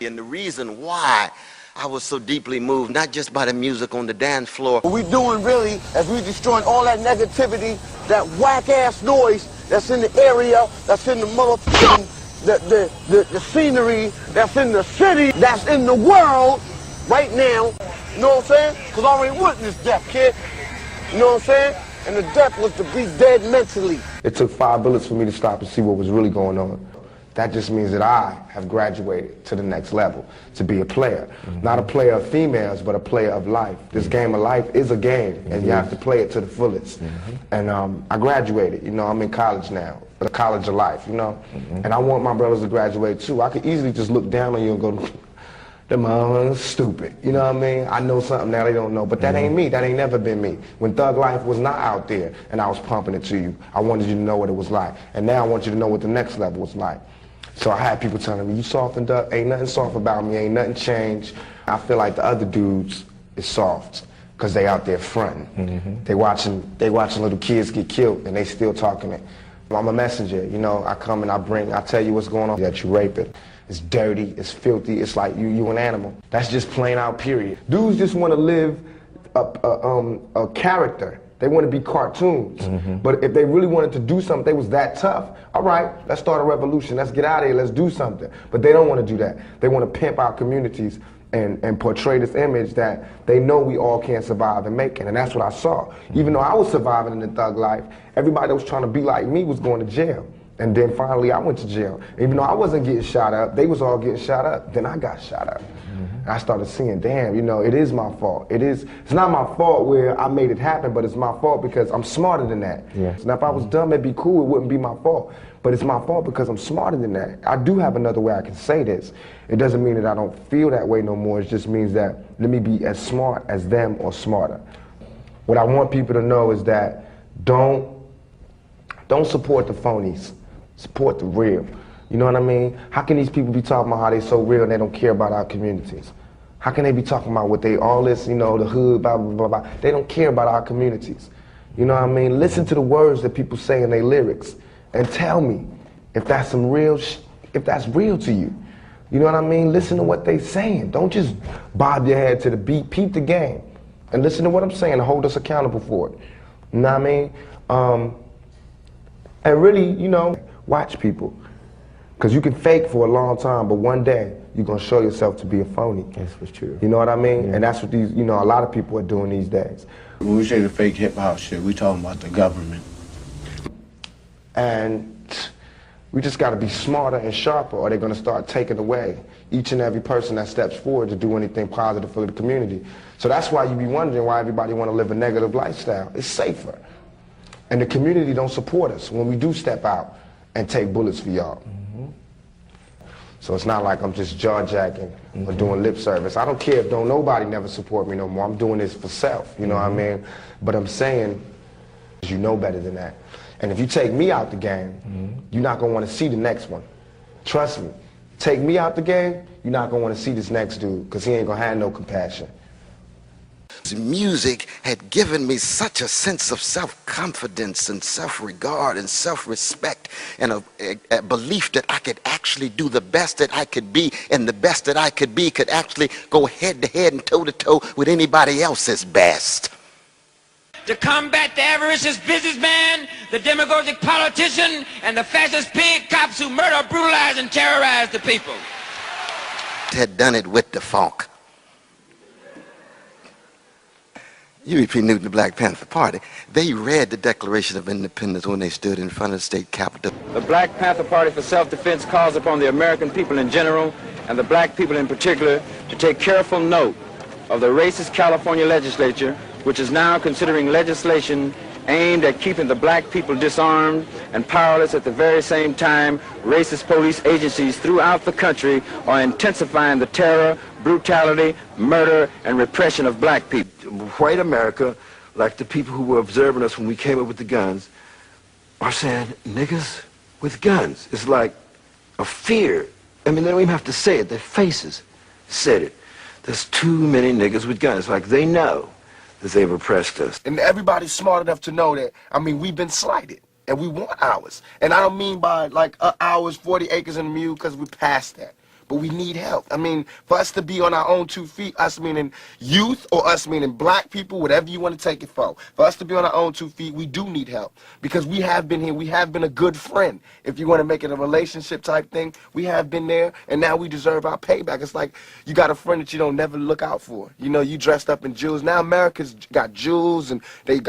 And the reason why I was so deeply moved, not just by the music on the dance floor. What we doing really is we destroying all that negativity, that whack-ass noise that's in the area, that's in the motherfucking, the scenery, that's in the city, that's in the world right now. You know what I'm saying? Because I already witnessed death, kid. You know what I'm saying? And the death was to be dead mentally. It took 5 bullets for me to stop and see what was really going on. That just means that I have graduated to the next level, to be a player. Not a player of females, but a player of life. This game of life is a game, and you have to play it to the fullest. And I graduated, you know, I'm in college now, the college of life, you know? And I want my brothers to graduate too. I could easily just look down on you and go, them motherfuckers stupid, you know what I mean? I know something now they don't know, but that ain't me, that ain't never been me. When Thug Life was not out there and I was pumping it to you, I wanted you to know what it was like. And now I want you to know what the next level was like. So I had people telling me, you softened up, ain't nothing soft about me, ain't nothing changed. I feel like the other dudes is soft, because they out there fronting. They watching little kids get killed, and they still talking it. I'm a messenger, you know, I come and I tell you what's going on, that you rape it. It's dirty, it's filthy, it's like you an animal. That's just plain out, period. Dudes just want to live a character. They want to be cartoons. But if they really wanted to do something, they was that tough. All right, let's start a revolution. Let's get out of here. Let's do something. But they don't want to do that. They want to pimp our communities and portray this image that they know we all can't survive and make it. And that's what I saw. Even though I was surviving in the thug life, everybody that was trying to be like me was going to jail. And then finally I went to jail. Even though I wasn't getting shot up, they was all getting shot up. Then I got shot up. And I started seeing, damn, you know, it is my fault. It's not my fault where I made it happen, but it's my fault because I'm smarter than that. Now if I was dumb, it'd be cool, it wouldn't be my fault. But it's my fault because I'm smarter than that. I do have another way I can say this. It doesn't mean that I don't feel that way no more. It just means that let me be as smart as them or smarter. What I want people to know is that don't support the phonies. Support the real. You know what I mean? How can these people be talking about how they so real and they don't care about our communities? How can they be talking about what they, all this, you know, the hood, blah, blah, blah, blah. They don't care about our communities. You know what I mean? Listen to the words that people say in their lyrics and tell me if that's some real, if that's real to you. You know what I mean? Listen to what they saying. Don't just bob your head to the beat. Peep the game. And listen to what I'm saying and hold us accountable for it. You know what I mean? And really, you know, watch people. Because you can fake for a long time, but one day you're going to show yourself to be a phony. That's what's true. You know what I mean? And that's what these, you know, a lot of people are doing these days. When we say the fake hip-hop shit, we talking about the government. And we just got to be smarter and sharper, or they're going to start taking away each and every person that steps forward to do anything positive for the community. So that's why you be wondering why everybody want to live a negative lifestyle. It's safer. And the community don't support us when we do step out and take bullets for y'all. So it's not like I'm just jaw-jacking or doing lip service. I don't care if don't nobody never support me no more. I'm doing this for self, you know what I mean? But I'm saying, you know better than that. And if you take me out the game, you're not gonna wanna see the next one. Trust me. Take me out the game, you're not gonna wanna see this next dude, because he ain't gonna have no compassion. Music had given me such a sense of self-confidence and self-regard and self-respect and a belief that I could actually do the best that I could be, and the best that I could be could actually go head-to-head and toe-to-toe with anybody else's best. To combat the avaricious businessman, the demagogic politician, and the fascist pig cops who murder, brutalize, and terrorize the people. Had done it with the funk. UEP Newton, the Black Panther Party, they read the Declaration of Independence when they stood in front of the state capitol. The Black Panther Party for Self-Defense calls upon the American people in general and the black people in particular to take careful note of the racist California legislature, which is now considering legislation aimed at keeping the black people disarmed and powerless. At the very same time, racist police agencies throughout the country are intensifying the terror, brutality, murder, and repression of black people. White America, like the people who were observing us when we came up with the guns, are saying, niggas with guns. It's like a fear. I mean, they don't even have to say it. Their faces said it. There's too many niggas with guns. Like they know that they've oppressed us. And everybody's smart enough to know that, I mean, we've been slighted. And we want ours. And I don't mean by like ours, 40 acres and a mule, because we're past that. but we need help. I mean, for us to be on our own 2 feet, us meaning youth or us meaning black people, whatever you want to take it for us to be on our own 2 feet, we do need help. Because we have been here, we have been a good friend. If you want to make it a relationship type thing, we have been there, and now we deserve our payback. It's like you got a friend that you don't never look out for. You know, you dressed up in jewels. Now America's got jewels, and they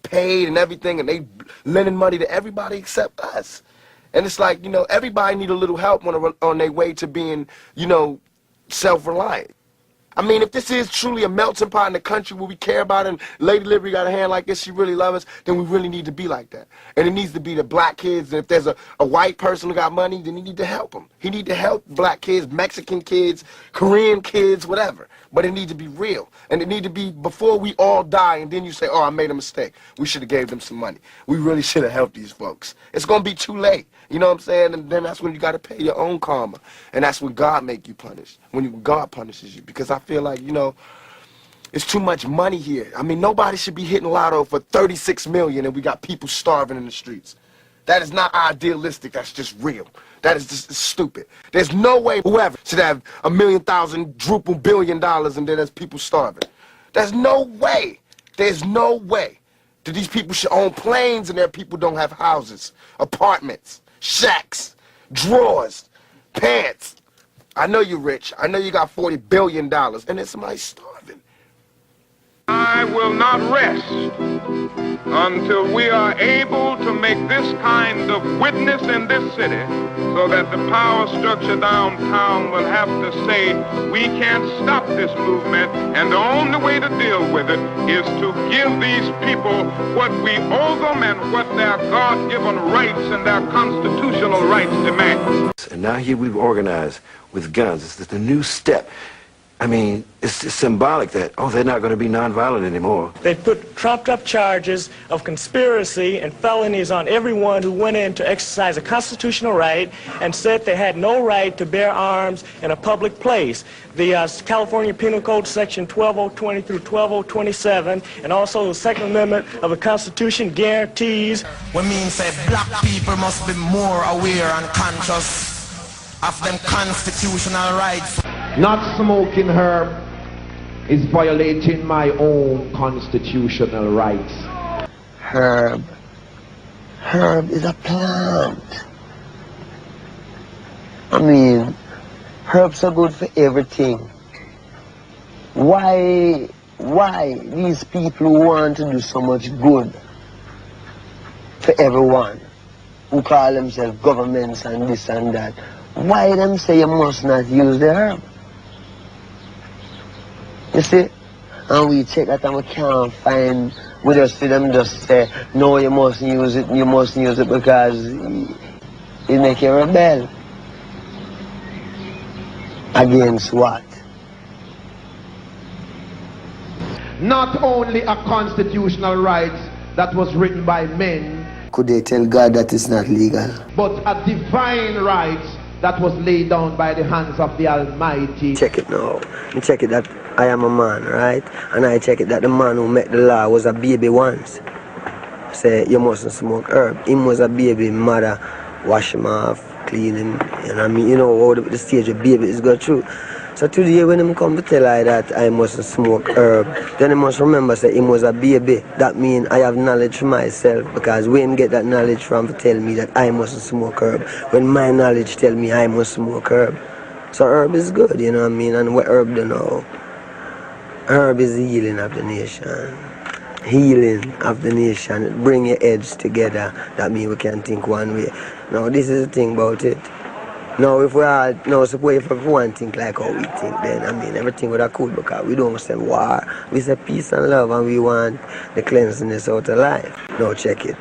paid and everything, and they lending money to everybody except us. And it's like, you know, everybody need a little help on their way to being, you know, self-reliant. I mean, if this is truly a melting pot in the country where we care about it, and Lady Liberty got a hand like this, she really loves us, then we really need to be like that. And it needs to be the black kids. And if there's a white person who got money, then he need to help them. He need to help black kids, Mexican kids, Korean kids, whatever. But it need to be real. And it need to be before we all die, and then you say, oh, I made a mistake. We should have gave them some money. We really should have helped these folks. It's going to be too late. You know what I'm saying? And then that's when you got to pay your own karma. And that's when God make you punish. When God punishes you. Because I feel like, you know, it's too much money here. I mean, nobody should be hitting lotto for $36 million and we got people starving in the streets. That is not idealistic. That's just real. That is just stupid. There's no way whoever should have $1 million, $1 billion, and then there's people starving. There's no way. There's no way that these people should own planes and their people don't have houses, apartments, shacks, drawers, pants. I know you're rich. I know you got $40 billion, and then somebody's starving. I will not rest until we are able to make this kind of witness in this city so that the power structure downtown will have to say, we can't stop this movement, and the only way to deal with it is to give these people what we owe them and what their God-given rights and their constitutional rights demand. And now here we've organized with guns. It's the new step. I mean, it's symbolic that, oh, they're not going to be nonviolent anymore. They put trumped-up charges of conspiracy and felonies on everyone who went in to exercise a constitutional right and said they had no right to bear arms in a public place. The California Penal Code section 12020 through 12027 and also the Second Amendment of the Constitution guarantees. We mean say black people must be more aware and conscious of them constitutional rights. Not smoking herb is violating my own constitutional rights. Herb is a plant. I mean, herbs are good for everything. Why these people who want to do so much good for everyone, who call themselves governments and this and that, why them say you must not use the herb? You see? And we check that and we can't find, we just see them just say, no, you mustn't use it because it make you rebel. Against what? Not only a constitutional right that was written by men, could they tell God that it's not legal? But a divine right that was laid down by the hands of the Almighty. Check it now. You check it that I am a man, right? And I check it that the man who made the law was a baby once. Say, you mustn't smoke herb. Him was a baby, mother wash him off, clean him. You know what I mean? You know how the stage of baby is going through. So today when him come to tell I that I mustn't smoke herb, then he must remember say him was a baby. That means I have knowledge for myself, because where him get that knowledge from to tell me that I mustn't smoke herb, when my knowledge tell me I must smoke herb. So herb is good, you know what I mean? And what herb do know? Herb is the healing of the nation. Healing of the nation. Bring your heads together. That means we can think one way. Now this is the thing about it. Now if we all, now suppose if everyone think like how we think, then I mean everything would have cool, because we don't say war. We say peace and love, and we want the cleanliness out of life. Now check it.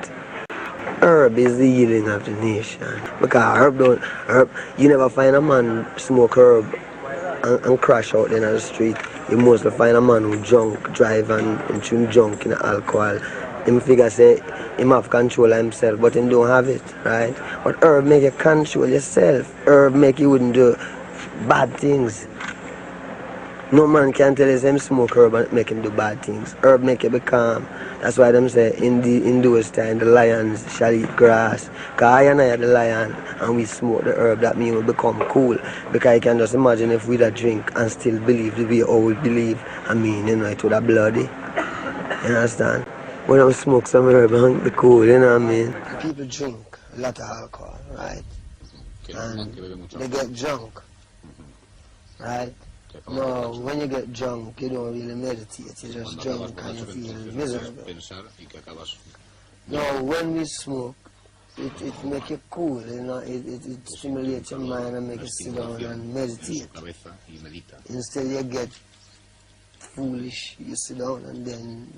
Herb is the healing of the nation. Because herb, you never find a man smoke herb and crash out in the street. You mostly find a man who drunk, drive and chew junk in alcohol. Him figure say him have control of himself, but him don't have it, right? But herb make you control yourself. Herb make you wouldn't do bad things. No man can tell us him smoke herb and make him do bad things. Herb make you be calm. That's why them say in those time the lions shall eat grass. Cause I and I are the lion and we smoke the herb, that means we become cool. Because you can just imagine if we that drink and still believe the way old believe, I mean, you know, it would have bloody. You understand? When I smoke some herb and be cool, you know what I mean? People drink a lot of alcohol, right? And they get drunk, right? No, when you get drunk, you don't really meditate, you just drunk and you feel miserable. No, when we smoke, it makes you cool, you know, it stimulates your mind and makes you sit down and meditate. Instead you get foolish, you sit down and then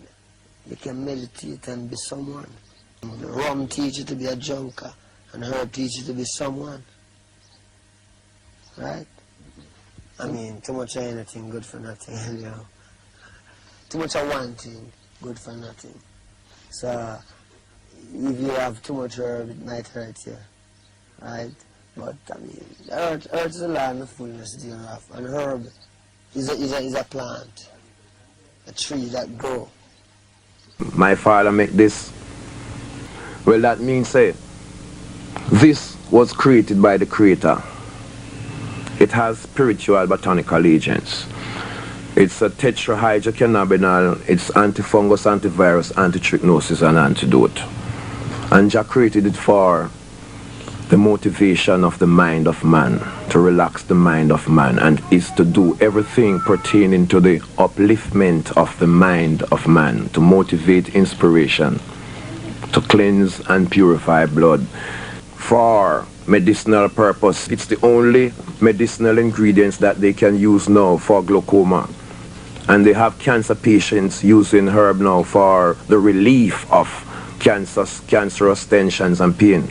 you can meditate and be someone. The rum teaches you to be a junker and herb teaches you to be someone, right? I mean, too much of anything, good for nothing, you know. Too much of one thing, good for nothing. So, if you have too much herb, it might hurt you, right? But, I mean, earth is a land of fullness thereof. And herb is a plant, a tree that grows. My father make this. Well, that means, say, this was created by the Creator. It has spiritual botanical agents. It's a tetrahydrocannabinol, it's antifungus, antivirus, antitrichnosis, and antidote. And Jah created it for the motivation of the mind of man, to relax the mind of man, and is to do everything pertaining to the upliftment of the mind of man, to motivate inspiration, to cleanse and purify blood. For medicinal purpose. It's the only medicinal ingredients that they can use now for glaucoma. And they have cancer patients using herb now for the relief of cancerous tensions and pain.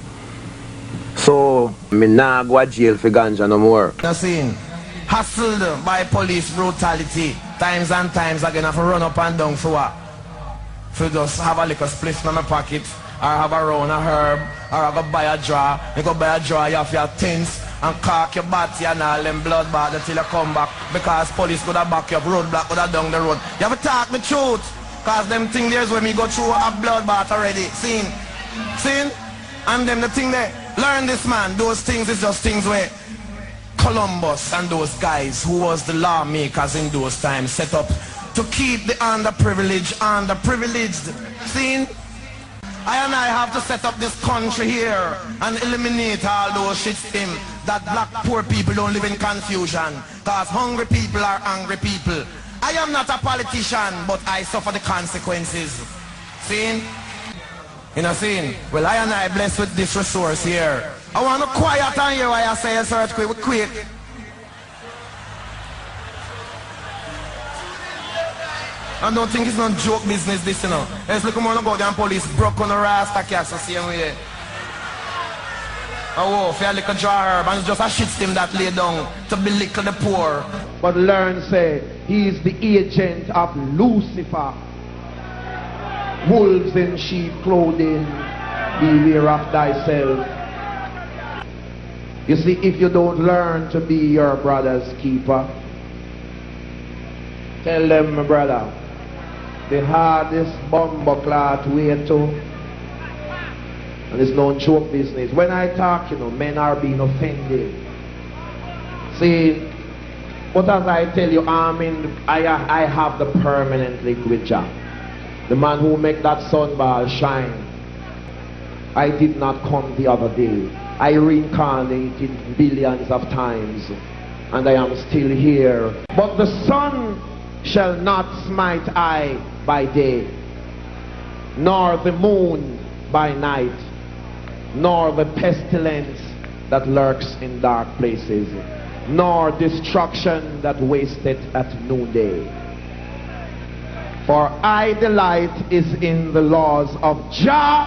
So, me nah go to jail for ganja no more. You see, hustled by police brutality, times and times again, I have to run up and down for what? For just have a little spliff in my pocket, or have a round of herb, or I go buy a draw. You go buy a draw, you have your tins and cock your body and all them blood bath until you come back, because police could have back you up, roadblock could have down the road. You have to talk the truth, because them thing there's when me go through a blood bath already. Seen? And them the thing there, learn this, man. Those things is just things where Columbus and those guys who was the lawmakers in those times set up to keep the underprivileged. Seen? I and I have to set up this country here and eliminate all those shit things that black poor people don't live in confusion, because hungry people are angry people. I am not a politician, but I suffer the consequences. Seen? You know, seen? Well, I and I blessed with this resource here. I want to quiet and hear why I say it's earthquake with quick. I don't think it's no joke business this, you know. Let's look more about the police broke on the rasta cats the same way. Oh, if you like a draw herb and it's just a shit stem that lay down to belittle the poor. But learn say, he is the agent of Lucifer. Wolves in sheep clothing, beware of thyself. You see, if you don't learn to be your brother's keeper, tell them, my brother, the hardest bumbleclot way to, and it's no joke business. When I talk, you know, men are being offended. See, but as I tell you, I have the permanent liquid Jah. The man who make that sunball shine. I did not come the other day. I reincarnated billions of times, and I am still here. But the sun shall not smite I by day, nor the moon by night, nor the pestilence that lurks in dark places, nor destruction that wasteth at noonday. For I delight is in the laws of Jah.